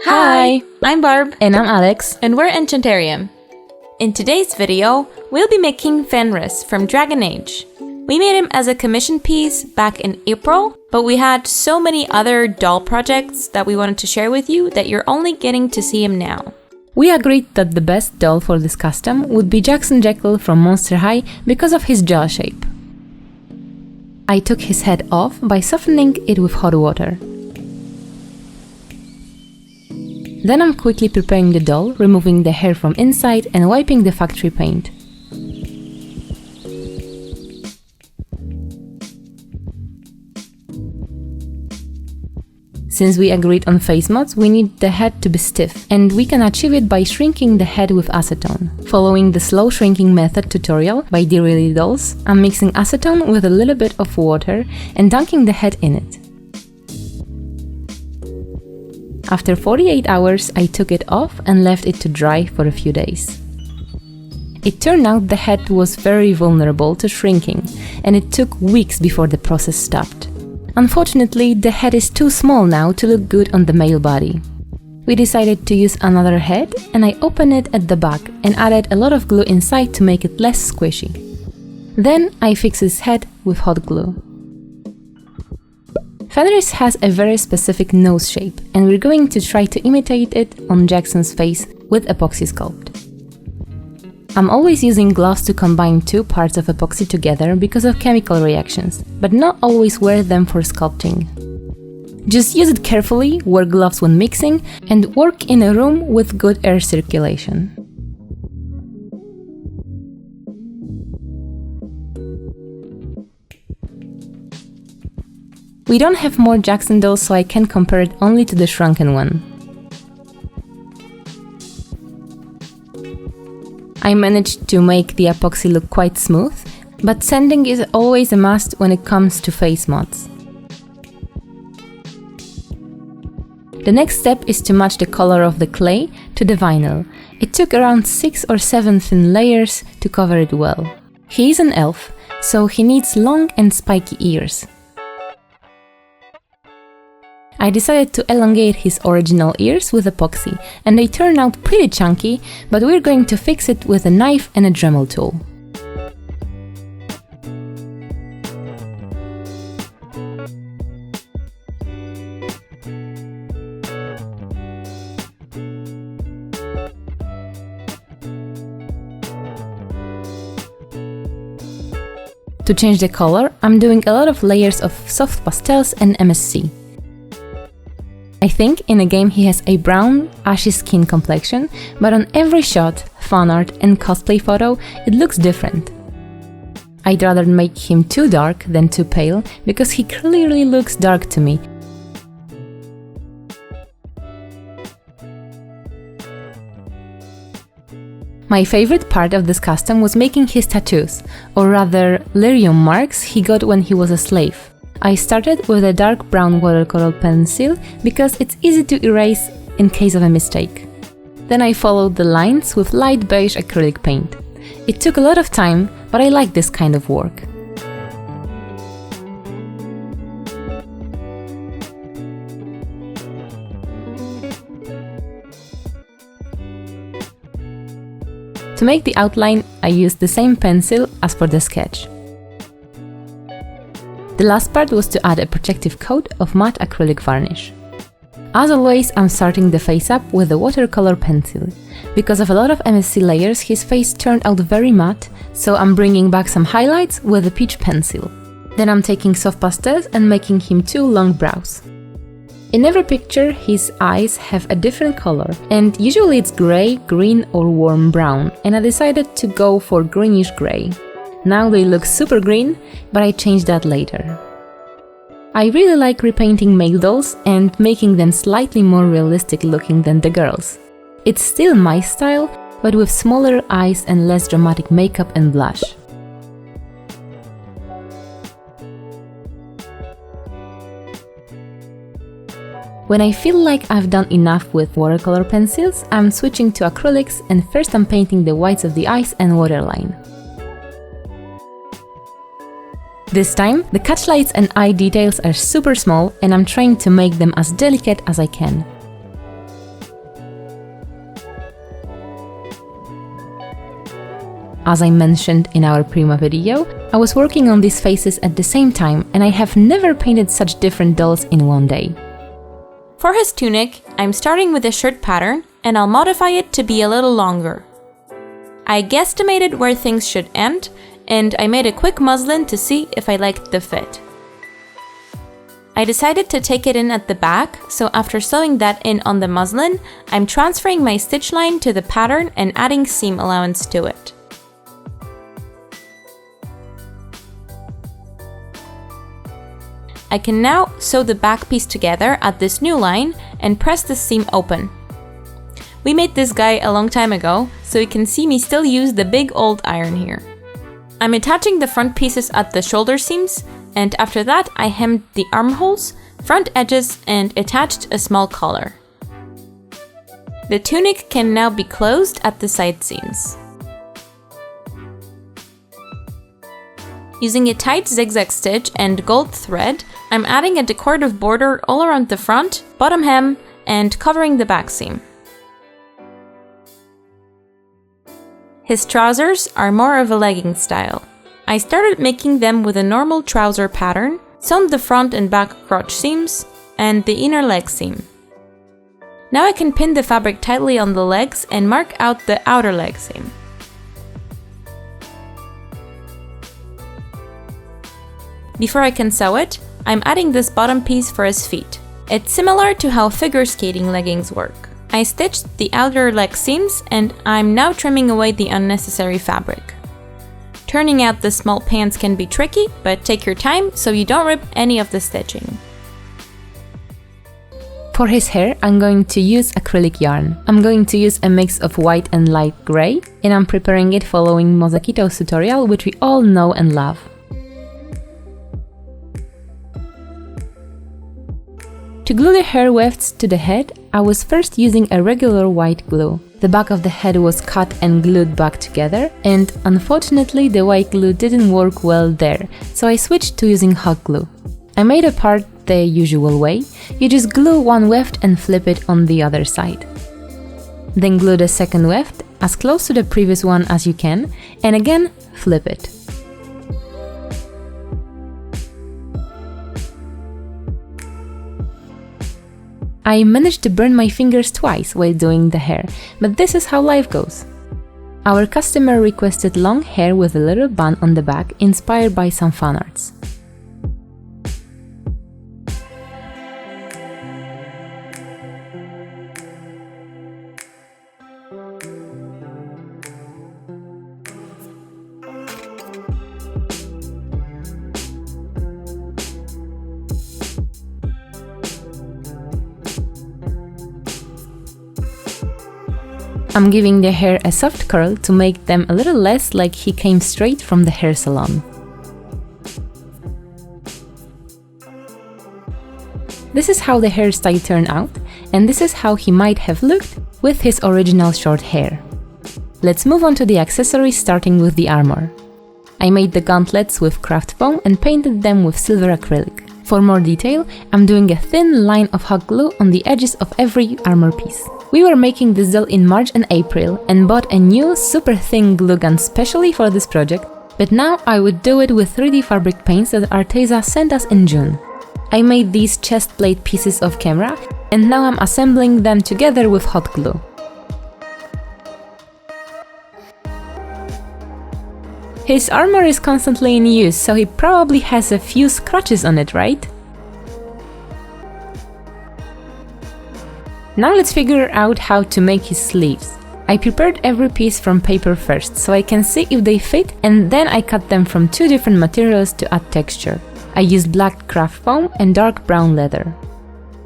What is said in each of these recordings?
Hi, I'm Barb. And I'm Alex. And we're Enchanterium. In today's video, we'll be making Fenris from Dragon Age. We made him as a commission piece back in April, but we had so many other doll projects that we wanted to share with you that you're only getting to see him now. We agreed that the best doll for this custom would be Jackson Jekyll from Monster High because of his jaw shape. I took his head off by softening it with hot water. Then I'm quickly preparing the doll, removing the hair from inside and wiping the factory paint. Since we agreed on face mods, we need the head to be stiff, and we can achieve it by shrinking the head with acetone. Following the slow shrinking method tutorial by Really Dolls, I'm mixing acetone with a little bit of water and dunking the head in it. After 48 hours, I took it off and left it to dry for a few days. It turned out the head was very vulnerable to shrinking, and it took weeks before the process stopped. Unfortunately, the head is too small now to look good on the male body. We decided to use another head, and I opened it at the back and added a lot of glue inside to make it less squishy. Then I fixed his head with hot glue. Fenris has a very specific nose shape, and we're going to try to imitate it on Jackson's face with epoxy sculpt. I'm always using gloves to combine two parts of epoxy together because of chemical reactions, but not always wear them for sculpting. Just use it carefully, wear gloves when mixing, and work in a room with good air circulation. We don't have more Jackson dolls, so I can compare it only to the shrunken one. I managed to make the epoxy look quite smooth, but sanding is always a must when it comes to face mods. The next step is to match the color of the clay to the vinyl. It took around 6 or 7 thin layers to cover it well. He is an elf, so he needs long and spiky ears. I decided to elongate his original ears with epoxy, and they turn out pretty chunky, but we're going to fix it with a knife and a Dremel tool. To change the color, I'm doing a lot of layers of soft pastels and MSC. I think in a game he has a brown, ashy skin complexion, but on every shot, fan art and cosplay photo, it looks different. I'd rather make him too dark than too pale, because he clearly looks dark to me. My favorite part of this custom was making his tattoos, or rather, lyrium marks he got when he was a slave. I started with a dark brown watercolor pencil because it's easy to erase in case of a mistake. Then I followed the lines with light beige acrylic paint. It took a lot of time, but I like this kind of work. To make the outline, I used the same pencil as for the sketch. The last part was to add a protective coat of matte acrylic varnish. As always, I'm starting the face up with a watercolor pencil. Because of a lot of MSC layers, his face turned out very matte, so I'm bringing back some highlights with a peach pencil. Then I'm taking soft pastels and making him 2 long brows. In every picture, his eyes have a different color, and usually it's grey, green or warm brown, and I decided to go for greenish grey. Now they look super green, but I changed that later. I really like repainting male dolls and making them slightly more realistic looking than the girls. It's still my style, but with smaller eyes and less dramatic makeup and blush. When I feel like I've done enough with watercolor pencils, I'm switching to acrylics, and first I'm painting the whites of the eyes and waterline. This time, the catchlights and eye details are super small, and I'm trying to make them as delicate as I can. As I mentioned in our Prima video, I was working on these faces at the same time, and I have never painted such different dolls in one day. For his tunic, I'm starting with a shirt pattern, and I'll modify it to be a little longer. I guesstimated where things should end, and I made a quick muslin to see if I liked the fit. I decided to take it in at the back, so after sewing that in on the muslin, I'm transferring my stitch line to the pattern and adding seam allowance to it. I can now sew the back piece together at this new line and press the seam open. We made this guy a long time ago, so you can see me still use the big old iron here. I'm attaching the front pieces at the shoulder seams, and after that I hemmed the armholes, front edges, and attached a small collar. The tunic can now be closed at the side seams. Using a tight zigzag stitch and gold thread, I'm adding a decorative border all around the front, bottom hem, and covering the back seam. His trousers are more of a legging style. I started making them with a normal trouser pattern, sewn the front and back crotch seams, and the inner leg seam. Now I can pin the fabric tightly on the legs and mark out the outer leg seam. Before I can sew it, I'm adding this bottom piece for his feet. It's similar to how figure skating leggings work. I stitched the outer leg seams, and I'm now trimming away the unnecessary fabric. Turning out the small pants can be tricky, but take your time so you don't rip any of the stitching. For his hair, I'm going to use acrylic yarn. I'm going to use a mix of white and light gray, and I'm preparing it following Mozakito's tutorial, which we all know and love. To glue the hair wefts to the head, I was first using a regular white glue. The back of the head was cut and glued back together, and unfortunately the white glue didn't work well there, so I switched to using hot glue. I made a part the usual way. You just glue one weft and flip it on the other side. Then glue the second weft as close to the previous one as you can, and again flip it. I managed to burn my fingers twice while doing the hair, but this is how life goes. Our customer requested long hair with a little bun on the back, inspired by some fan arts. I'm giving the hair a soft curl to make them a little less like he came straight from the hair salon. This is how the hairstyle turned out, and this is how he might have looked with his original short hair. Let's move on to the accessories, starting with the armor. I made the gauntlets with craft foam and painted them with silver acrylic. For more detail, I'm doing a thin line of hot glue on the edges of every armor piece. We were making this doll in March and April and bought a new super thin glue gun specially for this project, but now I would do it with 3D fabric paints that Arteza sent us in June. I made these chest plate pieces off camera, and now I'm assembling them together with hot glue. His armor is constantly in use, so he probably has a few scratches on it, right? Now let's figure out how to make his sleeves. I prepared every piece from paper first, so I can see if they fit, and then I cut them from two different materials to add texture. I used black craft foam and dark brown leather.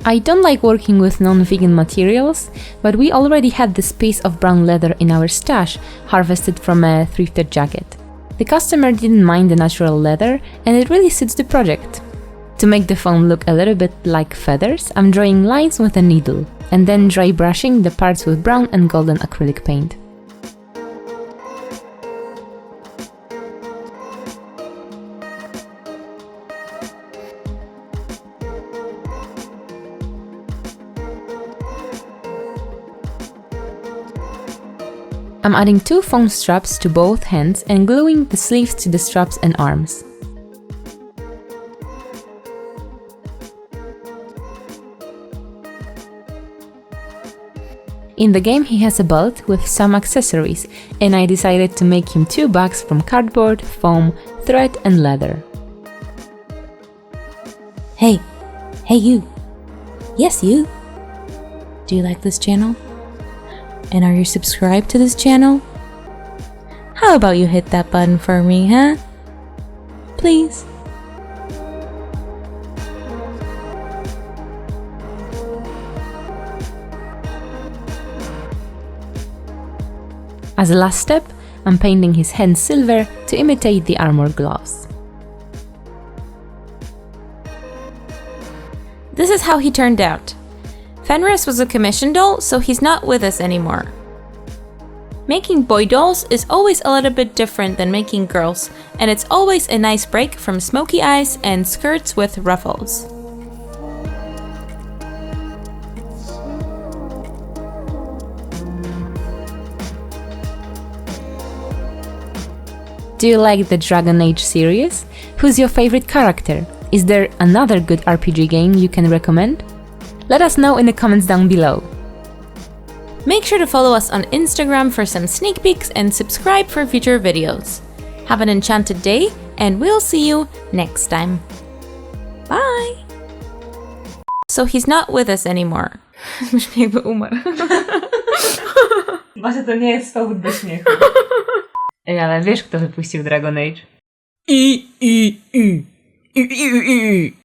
I don't like working with non-vegan materials, but we already had this piece of brown leather in our stash, harvested from a thrifted jacket. The customer didn't mind the natural leather, and it really suits the project. To make the foam look a little bit like feathers, I'm drawing lines with a needle, and then dry brushing the parts with brown and golden acrylic paint. I'm adding 2 foam straps to both hands and gluing the sleeves to the straps and arms. In the game he has a belt with some accessories, and I decided to make him 2 bags from cardboard, foam, thread and leather. Hey you! Yes, you! Do you like this channel? And are you subscribed to this channel? How about you hit that button for me, huh? Please? As a last step, I'm painting his hands silver to imitate the armor gloves. This is how he turned out. Fenris was a commission doll, so he's not with us anymore. Making boy dolls is always a little bit different than making girls, and it's always a nice break from smoky eyes and skirts with ruffles. Do you like the Dragon Age series? Who's your favorite character? Is there another good RPG game you can recommend? Let us know in the comments down below. Make sure to follow us on Instagram for some sneak peeks and subscribe for future videos. Have an enchanted day, and we'll see you next time. Bye! So he's not with us anymore. Brzmi jakby umarł. Właśnie to nie jest powód do śmiechu. Ej, ale wiesz kto wypuścił Dragon Age?